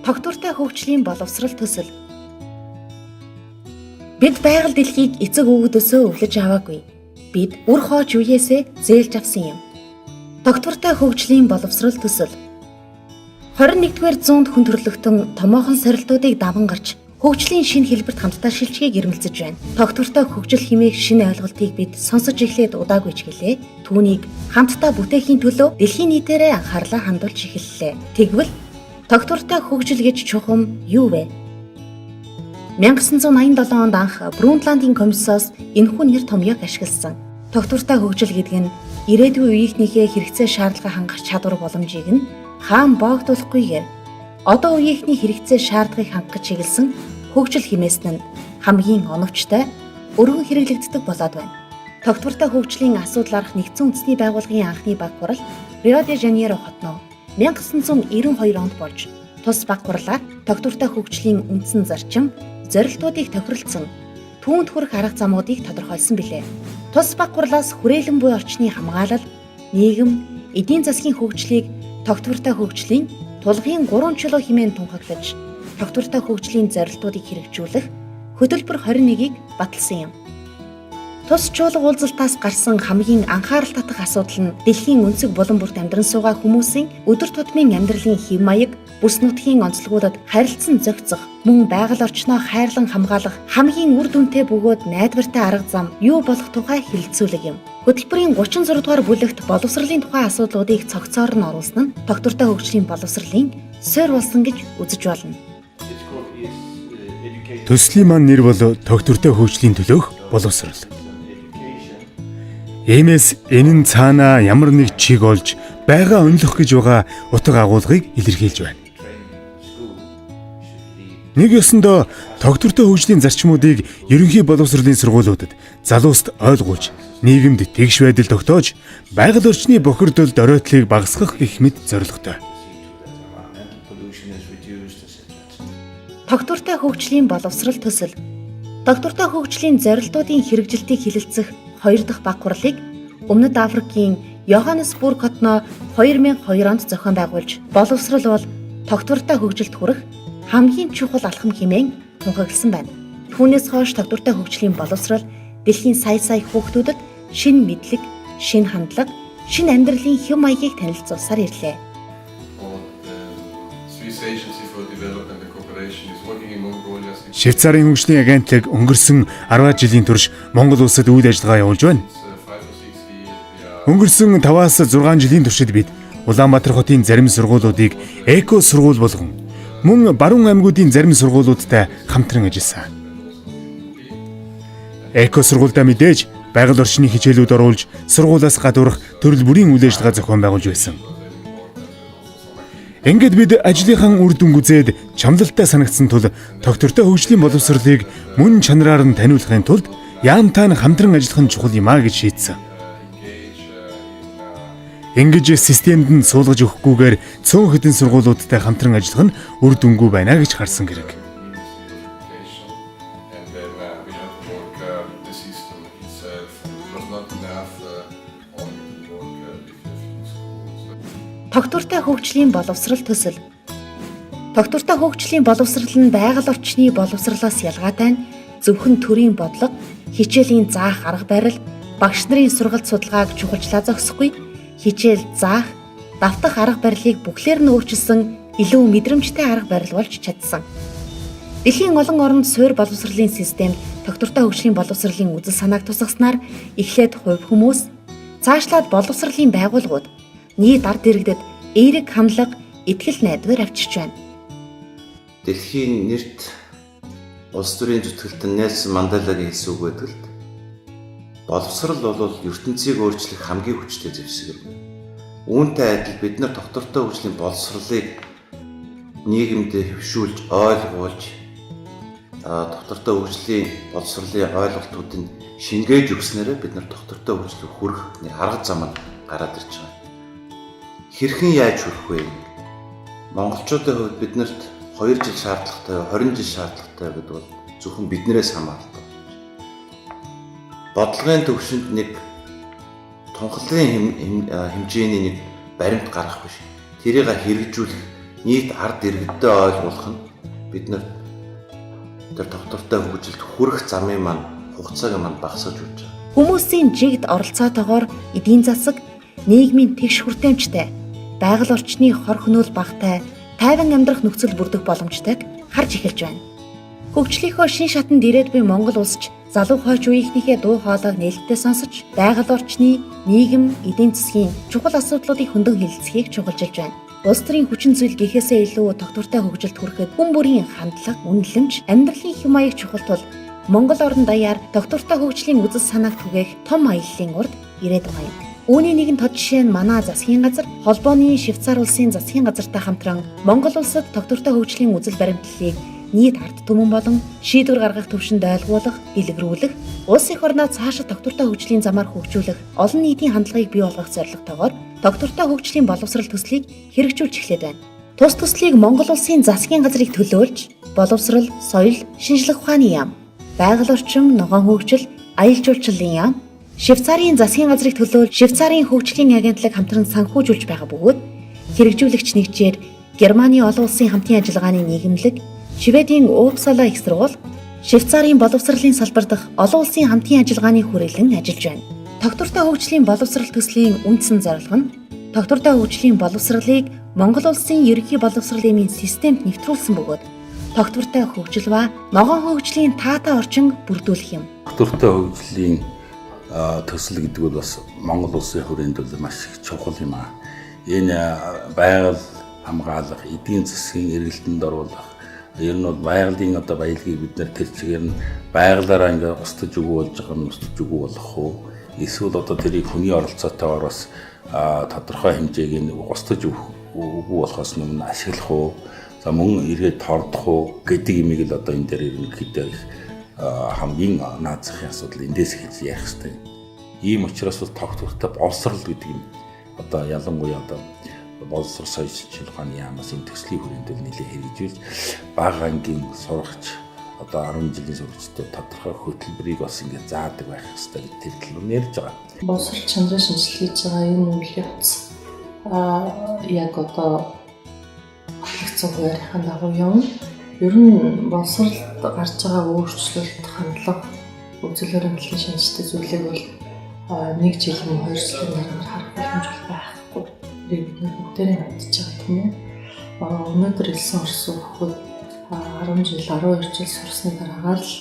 Тогтвортой хөгжлийн боловсрал төсөл. Бид байгаль дэлхийг эцэг өвгдөөсөө өвлөж аваагүй. Бид үр хоож үеэсээ зээлж авсан юм. Тогтвортой хөгжлийн боловсрал төсөл. 21-р зуунд хүн төрлөختөн томоохон сорилтуудыг даван гарч хөгжлийн шинэ хэлбэрт хамтдаа шилжихийг эрмэлзэж байна. Тогтвортой хөгжил хэмээх шинэ ойлголтыг бид сонсож эхлээд удаагүй ч гэлээ. Түүнийг хамтдаа бүтээхийн төлөө дэлхийн нийтээрээ анхаарлаа хандуулж эхэллээ. Тэгвэл тогтвортой хөгжил гэж чухам юу вэ? 1987 онд анх Брунтландын комиссоос энэхүү нэр томьёог ашигласан. Тогтвортой хөгжил гэдэг нь ирээдүйн үеийнхнийхээ хэрэгцээ шаардлага хангах чадвар боломжийг нь хаан боогдуулахгүйгээр одоо үеийнхний хэрэгцээ шаардлагыг хангах чиглэсэн хөгжил хэмээсэн нь хамгийн оновчтой өргөн хэрэглэгддэг болоод байна. Тогтвортой хөгжлийн асуудал арах нэгдсэн үндэсний байгууллагын анхны баг хурал Рио де Жанейро хотноо 1992 онд болж тус баг хурлаар тогтвортой хөгжлийн үндсэн зарчим, зорилтуудыг тохиролцсон түүнд хүрэх арга замуудыг тодорхойлсон билээ. Тус баг хурлаас хүрээлэн буй орчны хамгаалал, нийгэм, эдийн засгийн хөгжлийг тогтвортой хөгжлийн тулгын 3 чулуу хэмээн тунхаглаж, тогтвортой хөгжлийн зорилтуудыг хэрэгжүүлэх хөтөлбөр 21-ийг баталсан юм. Тус чуулга уулзалтаас гарсан хамгийн анхаарал татах асуудал нь дэлхийн өнцөг булан бүрт амьдран суугаа хүмүүсийн өдөр тутмын амьдралын хэв маяг, бүс нутгийн онцлогуудад харилцан зохицох, мөн байгаль орчноо хайрлан хамгаалах хамгийн үр дүнтэй бөгөөд найдвартай арга зам юу болох тухай хэлэлцүүлэг юм. Хөтөлбөрийн 36 дугаар бүлэгт боловсролын тухай асуудлуудыг цогцоор нь оруулсан нь тогтвортой хөгжлийн боловсролын суурь болсон гэж үзэж болно. Төслийн маань нэр бол тогтвортой хөгжлийн төлөөх боловсрол. Иймээс энэ нь цаанаа ямар нэг чиг олж байгаа өнлөх гэж байгаа утга агуулгыг илэрхийлж байна. Нэг ёсондоо тогтвортой хөгжлийн зарчмуудыг ерөнхий боловсролын сургуулиудад залууст ойлгуулж, нийгэмд тэгш байдал тогтоож, байгаль орчны бохирдолд оройтлыг багасгах гэх мэт зорилготой. Тогтвортой хөгжлийн боловсрал төсөл. Тогтвортой хөгжлийн зорилтуудын хэрэгжилтийг хэлэлцэх 2 дахь баг хурлыг Өмнөд Африкийн Йоханнесбург хотноо 2002 онд зохион байгуулж, боловсрал бол тогтвортой хөгжилд хүрэх хамгийн чухал алхам хэмээн тунхагласан байна. Түүнээс хойш тогтвортой хөгжлийн боловсрал дэлхийн сая хүүхдүүдэд шинэ мэдлэг, шинэ хандлага, шинэ амьдралын хэв маягийг танилцуулсаар ирлээ. Швейцарын хөгжлийн агентлаг өнгөрсөн 10 жилийн турш Монгол улсад үйл ажиллагаа явуулж байна. Өнгөрсөн 5-аас 6 жилийн туршид бид Улаанбаатар хотын зарим сургуулиудыг эко сургууль болгон мөн баруун аймагуудын зарим сургуулиудтай хамтран ажилласан. Эко сургуультай мэдээж байгаль орчны хичээлүүд оруулж сургуулиас гадуурх төрөл бүрийн үйл ажиллагаа зохион байгуулж байсан. Ингээд бид ажлынхаа үр дүнг үзээд чамлалтай санагдсан тул тогтвортой хөгжлийн боловсролыг мөн чанараар нь таниулахын тулд яамтай нь хамтран ажиллах нь чухал юм а гэж шийдсэн. Ингэж системд нь суулгаж өгөхгүйгээр цөөн хэдэн сургуулиудтай хамтран ажиллах нь үр дүнгүй байна гэж харсан гэрэг. Тогтвортой хөгжлийн боловсрал төсөл. Тогтвортой хөгжлийн боловсрал нь байгаль орчны боловсралаас ялгаатай нь зөвхөн төрийн бодлого, хичээлийн заах арга барил, багш нарын сургалт судалгааг чухалчлаа зогсохгүй, хичээл заах, давтах арга барилыг бүхлээр нь өөрчилсөн илүү мэдрэмжтэй арга барил болж чадсан. Дэлхийн олон оронд суурь боловсролын системд тогтвортой хөгжлийн боловсролын үзэл санааг тусгаснаар эхлээд хувь хүмүүс, цаашлаад боловсролын байгууллагууд нийт ард иргэдэд эерэг хамлага, итгэл найдвар авчирч байна. Дэлхийн нэрт улс төрийн зүтгэлтэн Нельсон Манделагийн хэлсэн үг байдаг л боловсрал бол ертөнцийг өөрчлөх хамгийн хүчтэй зэвсэг юм. Үүнтэй адил бид нар тогтвортой хөгжлийн боловсролыг нийгэмд хөвшүүлж, ойлгуулж, тогтвортой хөгжлийн боловсролын ойлголтуудыг шингээж өгснээрээ бид нар тогтвортой хөгжлөг хүрэх арга зам нь гараад ирж байгаа. Хэрхэн яаж хүрэх вэ? Монголчуудын хувьд биднэрт 2 жил шаардлагатай, 20 жил шаардлагатай гэдэг бол зөвхөн биднээс хамаардаг. Бодлогын төвшөнд нэг тунхаглын хэмжээний нэг баримт гарах биш. Тэрийг хэрэгжүүлэх нийт ард иргэдэд ойлгуулах нь биднэрт тэр доктортой хөгжилд хүрэх замын маань хугацааг маань багасгаж өгч байгаа. Хүмүүсийн жигд оролцоотойгоор эдийн засаг, нийгмийн тэгш хүртээмжтэй, байгаль орчны хор хөнөөл багтай, тайван амьдрах нөхцөл бүрдэх боломжтойг харж эхэлж байна. Хөгжлийнхөө шин шатанд ирээд буй Монгол улс ч залуу хойч үеийнхнийхээ дуу хоолойг нээлттэй сонсож, байгаль орчны, нийгэм, эдийн засгийн чухал асуудлуудыг хөндөг хэлэлцэхийг чухалчилж байна. Улс төрийн хүчин зүйл гэхээсээ илүү доктортой хөгжилд хүрэхэд хүн бүрийн хандлага, үнэлэмж, амьдралын хэм маяг чухал тул Монгол орон даяар доктортой хөгжлийн үзэл санааг түгээх том аяллаа урд ирээд байгаа юм. Үүний нэгэн тод жишээ нь манай засгийн газар, холбооны Швейцар улсын засгийн газартай хамтран Монгол улсад доктортой хөгжлийн үзэл баримтлалыг нийт ард түмэн болон шийдвэр гаргах төвшөнд ойлгуулах, дэлгэрүүлэх, улс их орноо цаашид доктортой хөгжлийн замаар хөгжүүлэх, олон нийтийн хандлагыг бий болгох зорилготойгоор доктортой хөгжлийн боловсрал төслийг хэрэгжүүлж эхлэв байна. Тус төслийг Монгол улсын засгийн газрыг төлөөлж, боловсрал, соёл, шинжлэх ухааны яам, байгаль орчин, ногоон хөгжил, аялал жуулчлалын яам, Швейцарын засгийн газрыг төлөөлж Швейцарын хөгжлийн агентлаг хамтран санхүүжүүлж байгаа бөгөөд хэрэгжүүлэгч нэгжээр Германы олон улсын хамтын ажиллагааны нийгэмлэг, Шведийн Uppsala их сургууль, Швейцарын боловсролын салбар дахь олон улсын хамтын ажиллагааны хүрээлэн ажиллаж байна. Доктортой хөгжлийн боловсрал төслийн үндсэн зорилго нь доктортой хөгжлийн боловсралыг Монгол улсын ерөнхий боловсрол эмийн системд нэвтрүүлсэн бөгөөд доктортой хөгжил ба ногоон хөгжлийн таатай орчин бүрдүүлэх юм. Доктортой хөгжлийн төсөл гэдэг нь бас Монгол улсын хүрээнд бол маш их чухал юм аа. Энэ байгаль хамгаалах, эдийн засгийн эргэлтэнд оруулах, ер нь бол байгалийн одоо баялагийг бид нэр тэр чигээр нь байгалаараа ингээ устж өгөө болж байгаа нь устж өгөө болох уу? Эсвэл одоо тэрийг хүний оролцоотойгоор бас тодорхой хэмжээг нь устж өгөө болохоос өмнө ашиглах уу? За мөн эргээд тордох уу гэдэг имийг л одоо энэ дээр ерөнхийдөө хамгийн наазахын асуудал эндээс хийж ярих хэрэгтэй. Ийм учраас бол доктортой боловсрал гэдэг юм. Одоо ялангуяа одоо боловсрол соёл шинжилгээ ухааны яамаас энэ төслийн хүрээнд нэлээд хэрэгжүүлж бага ангийн сурагч одоо 10 жилийн сурагчдад тодорхой хөтөлбөрийг бас ингэ заадаг байх хэрэгтэй гэдэг тэр талаар ярьж байгаа. Боловсрол чанарын шинжилгээ хийж байгаа энэ үйл явц яг одоо хэрэгцээ хуваарийнхаа дагуу юм. Ер нь боловсролд гарч байгаа өөрчлөлт, хандлага, үзэл баримтлалын шинжтэй зүйлийг бол 1 жил мөн 2 жилийн дараа харах боломж байхгүй. Бид бүгдээрээ мэдчихэж байгаа тийм ээ. Өнөөдөр элсэн орсон хөхөд 10 жил, 12 жил сурсны дараагаар л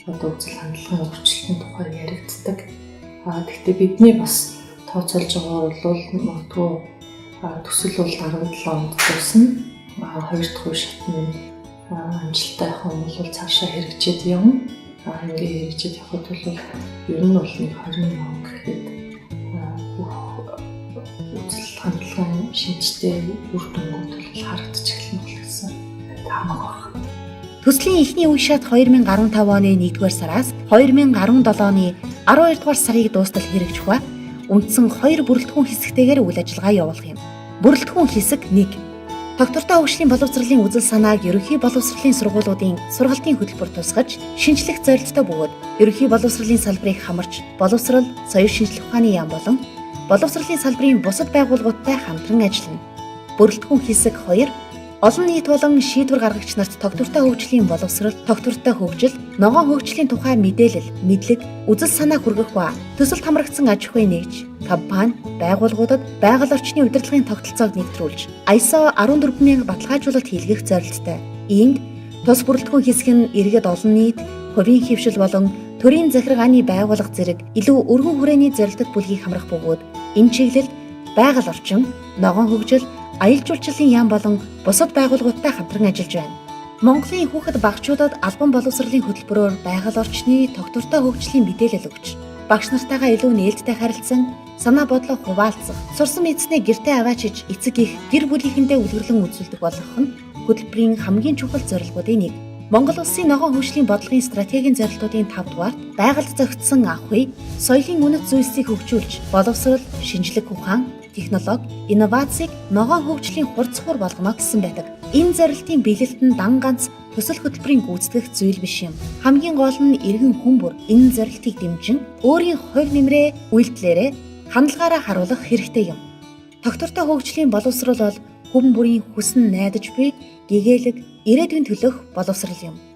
одоо үзэл хандлагын өөрчлөлтийн тухай яригддаг. Гэхдээ бидний бас тооцоолж байгаа бол магадгүй төсөл бол 17 онд тусна. 2 дахь үе шатны амжилттай явах юм бол цаашаа хэрэгжээд явна. Ингээ хэрэгжээд явхад бол ер нь бол 20 он гэхэд бүх үзэл хандлагын шинжтэй үр дүнгууд бол харагдаж эхэлнэ гэсэн таамаг байна. Төслийн эхний үе шат 2015 оны 1-р сараас 2017 оны 12-р сарыг дуустал хэрэгжих ба үндсэн 2 бүрэлдэхүүн хэсэгтэйгээр үйл ажиллагаа явуулах юм. Бүрэлдэхүүн хэсэг 1. Доктортой хөгжлийн боловсролын үзэл санааг ерөнхий боловсролын сургуулиудын сургалтын хөтөлбөр тусгаж шинжлэх зорилттой бөгөөд ерөнхий боловсролын салбарыг хамарч боловсрол, соёл шинжлэх ухааны яам болон боловсролын салбарын бусад байгууллагуудтай хамтран ажиллана. Бүрэлдэхүүн хэсэг 2. Олон нийт болон шийдвэр гаргагч нарт доктортой хөгжлийн боловсрол, доктортой хөгжил, ногоон хөгжлийн тухай мэдээлэл, мэдлэг, үзэл санаа хүргэх ба төсөлд хамрагдсан аж ахуй нэгж, компани, байгууллагуудад байгаль орчны удирдлагын тогтолцоог нэвтрүүлж, ISO 14000 баталгаажуулалт хийлгэх зорилттой. Иймд тус бүрэлдэхүүн хэсэг нь иргэд олон нийт, хувийн хэвшил болон төрийн захиргааны байгууллага зэрэг илүү өргөн хүрээний зорилттой бүлгийг хамрах бөгөөд энэ чиглэлд байгаль орчин, ногоон хөгжил, аялал жуулчлалын яам болон бусад байгууллагуудтай хамтран ажиллаж байна. Монголын хүүхэд багчуудад албан боловсролын хөтөлбөрөөр байгаль орчны доктортой хөгжлийн мэдээлэл өгч, багш нартайгаа илүү нээлттэй харилцан, санаа бодлоо хуваалцах, сурсан мэдснээ гэртээ аваачиж эцэг их гэр бүлийнхэндээ үлгэрлэн үзүүлдэг болох нь хөтөлбөрийн хамгийн чухал зорилгоудын нэг. Монгол улсын ногоон хөгжлийн бодлогын стратегийн зорилтуудын 5 дугаарт байгальд зохицсон ахуй, соёлын үнэт зүйлсийг хөгжүүлж, боловсрол, шинжлэх ухаан, технологи, инновацийг ногоон хөгжлийн хурцхуур болгоно гэсэн байдаг. Энэ зорилтын биелэлт нь дан ганц төсөл хөтөлбөрийн гүйцэтгэх зүйл биш юм. Хамгийн гол нь иргэн хүн бүр энэ зорилтыг дэмжин өөрийн хувь нэмрээ, үйлдэлээрээ хандлагаараа харуулах хэрэгтэй юм. Доктортой хөгжлийн боловсрол бол хүн бүрийн хүсн найдаж буй гэгээлэг ирээдүйн төлөх боловсрал юм.